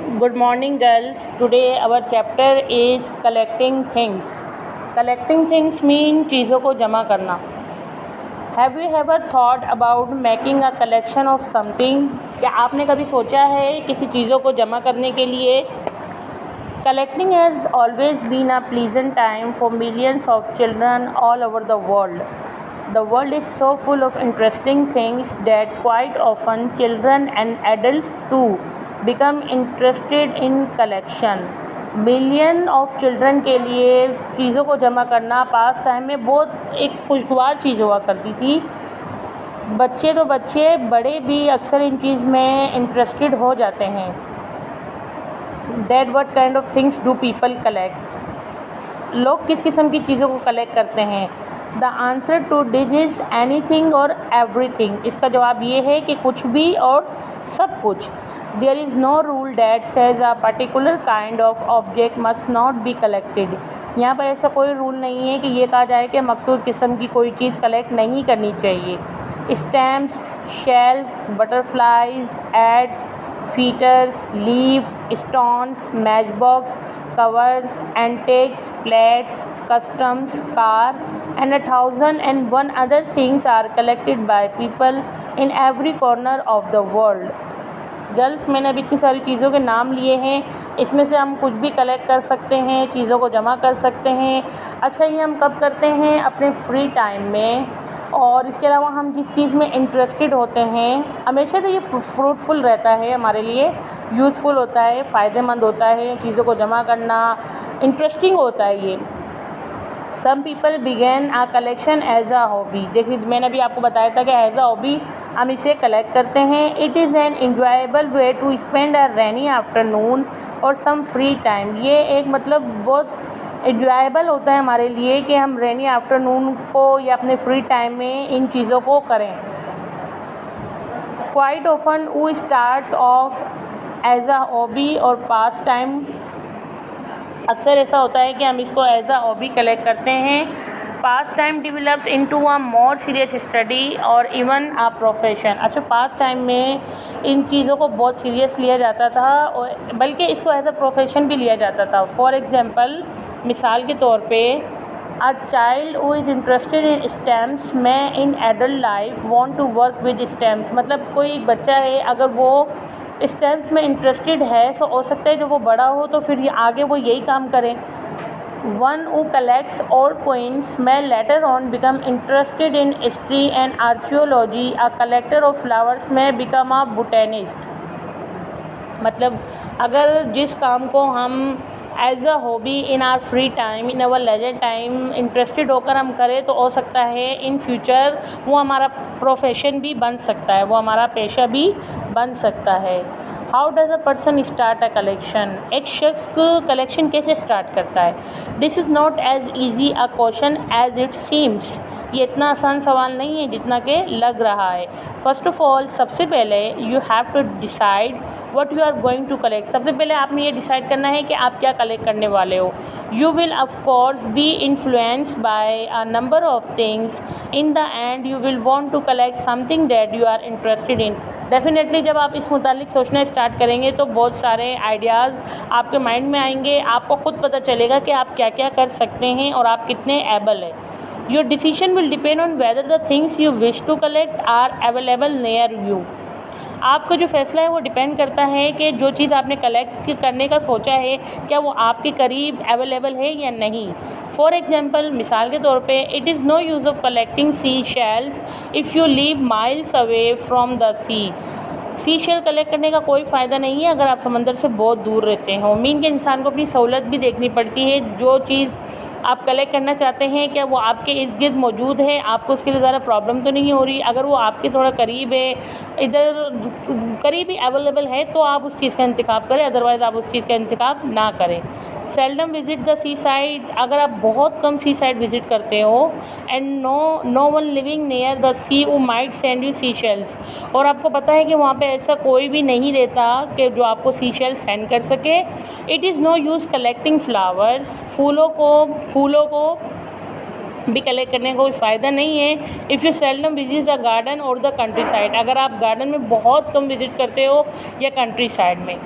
Good morning, girls. Today our chapter is collecting things. Collecting things mean चीज़ों को जमा करना. Have you ever thought about making a collection of something? क्या आपने कभी सोचा है किसी चीज़ों को जमा करने के लिए? Collecting has always been a pleasant time for millions of children all over the world. The world is so full of interesting things that quite often children and adults too become interested in collection. Million of children के लिए चीज़ों को जमा करना पास time में बहुत एक खुशगवार चीज़ हुआ करती थी. बच्चे तो बच्चे बड़े भी अक्सर इन चीज़ में इंटरेस्टेड हो जाते हैं. That what kind of things do people collect? लोग किस किस्म की चीज़ों को कलेक्ट करते हैं? The answer to this is anything और एवरीथिंग. इसका जवाब ये है कि कुछ भी और सब कुछ. There is no rule that says a particular kind of object must not be collected. यहाँ पर ऐसा कोई रूल नहीं है कि ये कहा जाए कि मखसूस किस्म की कोई चीज़ कलेक्ट नहीं करनी चाहिए. Stamps, shells, butterflies, eggs, feathers, leaves, stones, matchbox, covers, antiques, plates, customs, car, and 1,001 other things are collected by people in every corner of the world. Girls, मैंने अभी इतनी सारी चीज़ों के नाम लिए हैं. इसमें से हम कुछ भी कलेक्ट कर सकते हैं, चीज़ों को जमा कर सकते हैं. अच्छा, ये हम कब करते हैं? अपने फ्री टाइम में. और इसके अलावा हम जिस चीज़ में इंटरेस्टेड होते हैं हमेशा तो ये फ्रूटफुल रहता है, हमारे लिए यूज़फुल होता है, फ़ायदेमंद होता है. चीज़ों को जमा करना इंटरेस्टिंग होता है. ये some people begin a collection as a hobby. जैसे मैंने अभी आपको बताया था कि एज आ हॉबी हम इसे कलेक्ट करते हैं. It is an enjoyable way to spend a rainy afternoon or some free time. ये एक मतलब बहुत इंजॉयबल होता है हमारे लिए कि हम रेनी आफ्टरनून को या अपने फ्री टाइम में इन चीज़ों को करें. Quite often we starts off as a hobby or pass time. अक्सर ऐसा होता है कि हम इसको एज अ हॉबी कलेक्ट करते हैं. Pastime develops into a more serious study और इवन अ प्रोफेशन. अच्छा, पास टाइम में इन चीज़ों को बहुत सीरियस लिया जाता था और बल्कि इसको एज अ प्रोफेशन भी लिया जाता था. फॉर एग्ज़ाम्पल, मिसाल के तौर पे a child who is interested in stamps may in adult life want to work with stamps. मतलब कोई एक बच्चा है, अगर वो स्टैम्प्स में इंटरेस्टेड है तो हो सकता है जब वो बड़ा हो तो फिर ये आगे वो यही काम करें. One who collects old coins may later on become interested in history and archaeology. A collector of flowers may become a botanist. मतलब अगर जिस काम को हम as a hobby in our free time, in our leisure time interested होकर हम करें तो हो सकता है इन फ्यूचर वो हमारा प्रोफेशन भी बन सकता है, वो हमारा पेशा भी बन सकता है. How does a person start a collection? एक शख्स कलेक्शन कैसे स्टार्ट करता है? This is not as easy a question as it seems. ये इतना आसान सवाल नहीं है जितना कि लग रहा है. फर्स्ट ऑफ ऑल, सबसे पहले you have to decide what you are going to collect. सबसे पहले आपने ये डिसाइड करना है कि आप क्या कलेक्ट करने वाले हो. You will of course be influenced by a number of things. In the end you will want to collect something that you are interested in. Definitely जब आप इस मुतालिक सोचना स्टार्ट करेंगे तो बहुत सारे आइडियाज़ आपके माइंड में आएंगे. आपको खुद पता चलेगा कि आप क्या क्या कर सकते हैं और आप कितने एबल हैं. Your decision will depend on whether the things you wish to collect are available near you. आपका जो फ़ैसला है वो डिपेंड करता है कि जो चीज़ आपने कलेक्ट करने का सोचा है क्या वो आपके करीब अवेलेबल है या नहीं. फॉर एग्ज़ाम्पल, मिसाल के तौर पे, it is no use of collecting sea shells if you leave miles away from the sea. Sea shell collect करने का कोई फ़ायदा नहीं है अगर आप समंदर से बहुत दूर रहते हो. मीन के इंसान को अपनी सहूलत भी देखनी पड़ती है. जो चीज़ आप कलेक्ट करना चाहते हैं क्या वो आपके इर्द गिर्द मौजूद है, आपको उसके लिए ज़्यादा प्रॉब्लम तो नहीं हो रही. अगर वो आपके थोड़ा करीब है, इधर करीब ही अवेलेबल है तो आप उस चीज़ का इंतखाब करें, अदरवाइज़ आप उस चीज़ का इंतखाब ना करें. Seldom visit the sea side. अगर आप बहुत कम सी साइड विजिट करते हो and no one living near the sea who might send you sea shells. और आपको पता है कि वहाँ पे ऐसा कोई भी नहीं रहता कि जो आपको सी शेल्स सेंड कर सके. It is no use collecting flowers. फूलों को भी कलेक्ट करने का कोई फ़ायदा नहीं है. If you seldom visit the garden और द कंट्री साइड. अगर आप गार्डन में बहुत कम विजिट करते हो या कंट्री साइड में.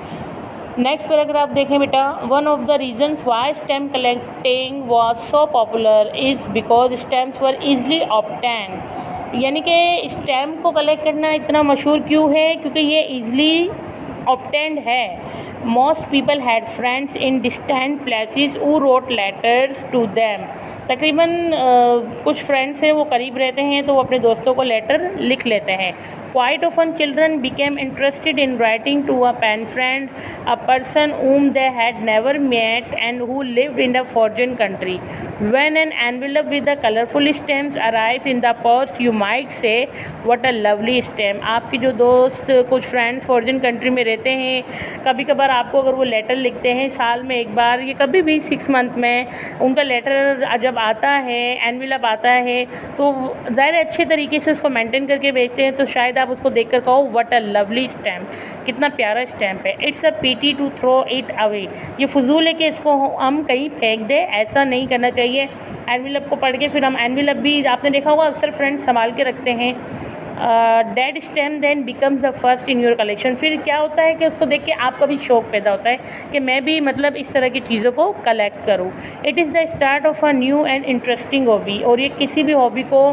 नेक्स्ट पैराग्राफ देखें बेटा, one of the reasons why stamp collecting was so popular is because stamps were easily obtain. यानी कि स्टैम्प को कलेक्ट करना इतना मशहूर क्यों है, क्योंकि ये ईजली ऑब्टेंड है। Most people had friends in distant places who wrote letters to them. तकरीबन कुछ फ्रेंड्स हैं वो करीब रहते हैं तो वो अपने दोस्तों को लेटर लिख लेते हैं। Quite often children became interested in writing to a pen friend, a person whom they had never met and who lived in a foreign country. When an envelope with the colorful stamps arrives in the post, you might say, "What a lovely stamp." आपके जो दोस्त कुछ friends foreign country में रहते हैं, कभी कभार आपको अगर वो लेटर लिखते हैं साल में एक बार या कभी भी 6 मंथ में उनका लेटर जब आता है, एनवेलप आता है, तो ज़ाहिर अच्छे तरीके से उसको मेंटेन करके भेजते हैं, तो शायद आप उसको देखकर कहो व्हाट अ लवली स्टैम्प, कितना प्यारा स्टैम्प है। It's a pity to throw it away. ये फजूल है कि इसको हम कहीं फेंक दें, ऐसा नहीं करना चाहिए। एनवेलप को पढ़ के फिर हम एनवेलप भी आपने देखा होगा अक्सर फ्रेंड्स संभाल के रखते हैं। That stamp then becomes the first in your collection. फिर क्या होता है कि उसको देख के आपका भी शौक पैदा होता है कि मैं भी मतलब इस तरह की चीज़ों को कलेक्ट करूँ। It is the start of a new and interesting hobby. और ये किसी भी हॉबी को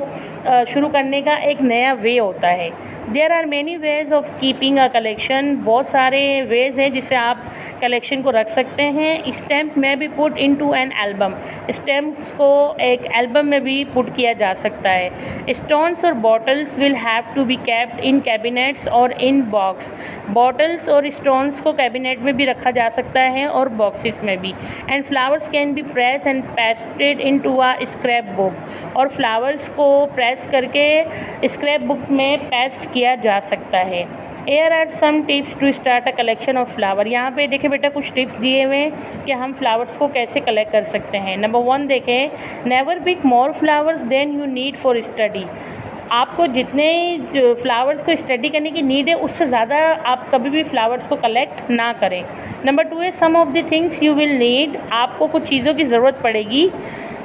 शुरू करने का एक नया वे होता है। There are many ways of keeping a collection. बहुत सारे वेज हैं जिससे आप कलेक्शन को रख सकते हैं। स्टैम्प में भी put into an album. Stamps को एक एल्बम में भी पुट किया जा सकता है। Stones or bottles will have to be kept in cabinets or in box. Bottles और स्टोन्स को कैबिनेट में भी रखा जा सकता है और बॉक्सेस में भी। And flowers can be press and pasted into a scrap book. और फ्लावर्स को प्रेस करके स्क्रैप बुक में पेस्ट किया जा सकता है। Here are some tips to start a collection of flower। यहाँ पे देखें बेटा कुछ टिप्स दिए हुए हैं कि हम फ्लावर्स को कैसे कलेक्ट कर सकते हैं। नंबर 1 देखें, never pick more flowers than you need for study. आपको जितने फ्लावर्स को स्टडी करने की नीड है उससे ज़्यादा आप कभी भी फ्लावर्स को कलेक्ट ना करें। नंबर 2 है, some of the things you will need. आपको कुछ चीज़ों की ज़रूरत पड़ेगी।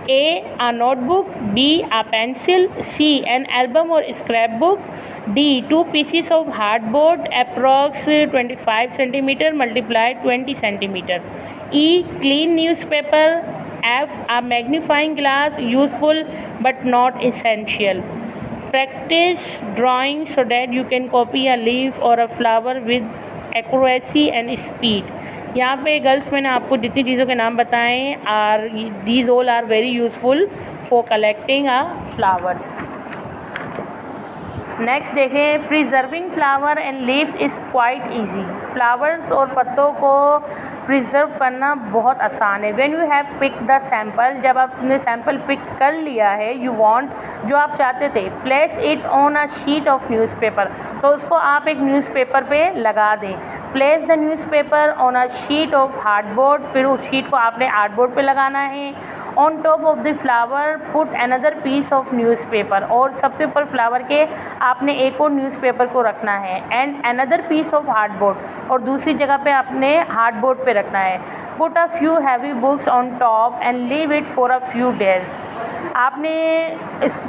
A notebook, B a pencil, C an album or scrapbook, D 2 pieces of hardboard approx 25 centimeter multiply 20 centimeter, E clean newspaper, F a magnifying glass, useful but not essential. Practice drawing so that you can copy a leaf or a flower with accuracy and speed। यहाँ पे girls मैंने आपको जितनी चीज़ों के नाम बताएं are these all are very useful for collecting a flowers. Next देखें, preserving flower and leaves is quite easy. Flowers और पत्तों को प्रिजर्व करना बहुत आसान है। When you have pick the sample, जब आपने सैम्पल पिक कर लिया है, यू वांट जो आप चाहते थे, place it on a sheet of newspaper, तो उसको आप एक न्यूज़पेपर पे लगा दें। Place the newspaper on a sheet of hardboard, फिर उस शीट को आपने हार्डबोर्ड पे लगाना है। On top of the flower put another piece of newspaper, और सबसे ऊपर फ्लावर के आपने एक और न्यूज़पेपर को रखना है। And another piece of hardboard, और दूसरी जगह पे आपने हार्डबोर्ड पे रखना है। Put a few heavy books on top and leave it for a few days. आपने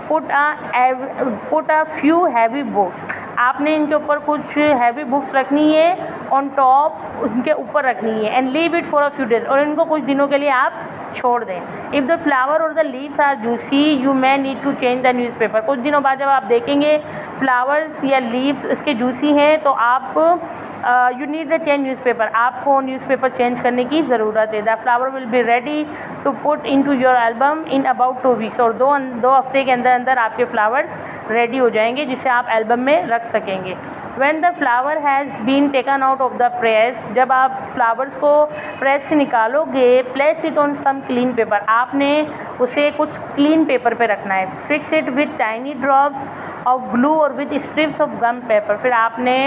put a few heavy books, आपने इनके ऊपर कुछ हैवी बुक्स रखनी है, ऑन टॉप उनके ऊपर रखनी है। And leave it for a few days, और इनको कुछ दिनों के लिए आप छोड़ दें। If the flower or the leaves are juicy you may need to change the newspaper. कुछ दिनों बाद जब आप देखेंगे फ्लावर्स या लीव्स इसके जूसी हैं तो आप you need the change newspaper, आपको न्यूज़पेपर चेंज करने की ज़रूरत है। The flower will be ready to put into your album in about 2 weeks, और दो हफ्ते के अंदर अंदर आपके फ्लावर्स रेडी हो जाएंगे जिसे आप एल्बम में रख सकेंगे। When the flower has been taken out of the press, जब आप फ्लावर्स को प्रेस से निकालोगे, place it on some clean paper, आपने उसे कुछ क्लीन पेपर पे रखना है। Fix it with tiny drops of glue or with strips of gum paper, फिर आपने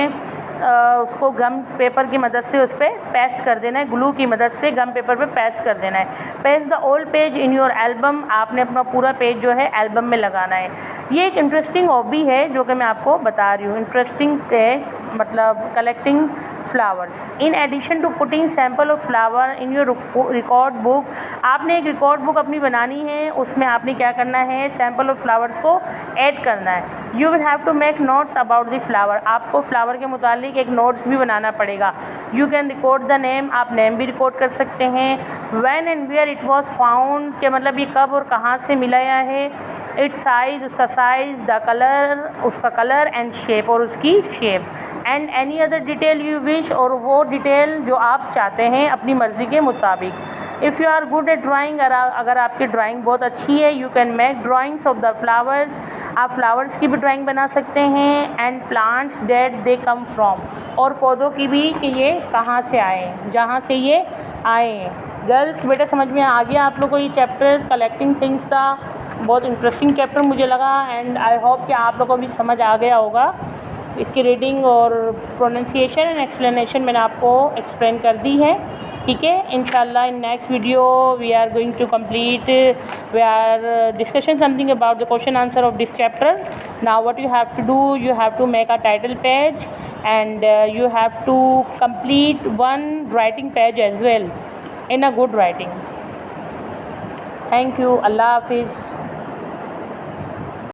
उसको गम पेपर की मदद से उस पर पेस्ट कर देना है, ग्लू की मदद से गम पेपर पे पेस्ट कर देना है। Paste the old page in your album, आपने अपना पूरा पेज जो है एल्बम में लगाना है। ये एक इंटरेस्टिंग हॉबी है जो कि मैं आपको बता रही हूँ। इंटरेस्टिंग है मतलब collecting flowers. In addition to putting sample of flower in your record book, आपने एक रिकॉर्ड बुक अपनी बनानी है, उसमें आपने क्या करना है, सैम्पल ऑफ फ्लावर्स को ऐड करना है। You will have to make notes about the flower, आपको फ्लावर के मुतालिक एक नोट्स भी बनाना पड़ेगा। You can record the name, आप नेम भी रिकॉर्ड कर सकते हैं। When and where it was found, के मतलब ये कब और कहाँ से मिलाया है। इट्स साइज़, उसका साइज़, द कलर, उसका कलर, एंड शेप, और उसकी shape, and any other detail you wish, और वो डिटेल जो आप चाहते हैं अपनी मर्ज़ी के मुताबिक। If you are good at drawing, अगर आपकी ड्राइंग बहुत अच्छी है, you can make drawings of the flowers, आप फ्लावर्स की भी ड्राइंग बना सकते हैं। And plants that they come from, और पौधों की भी कि ये कहाँ से आए, जहाँ से ये आए हैं। गर्ल्स बेटा समझ में आ गया आप लोग को ये चैप्टर्स, कलेक्टिंग थिंग्स था, बहुत इंटरेस्टिंग चैप्टर मुझे लगा, एंड आई होप कि आप लोगों को भी समझ आ गया होगा। इसकी रीडिंग और प्रोनाउंसिएशन एंड एक्सप्लेनेशन मैंने आपको एक्सप्लेन कर दी है, ठीक है। इंशाल्लाह in next video we are going to complete, we are discussion something about the question answer of this chapter. Now what you have to do, you have to make a title page and you have to complete one writing page as well in a good writing. Thank you. Allah Hafiz.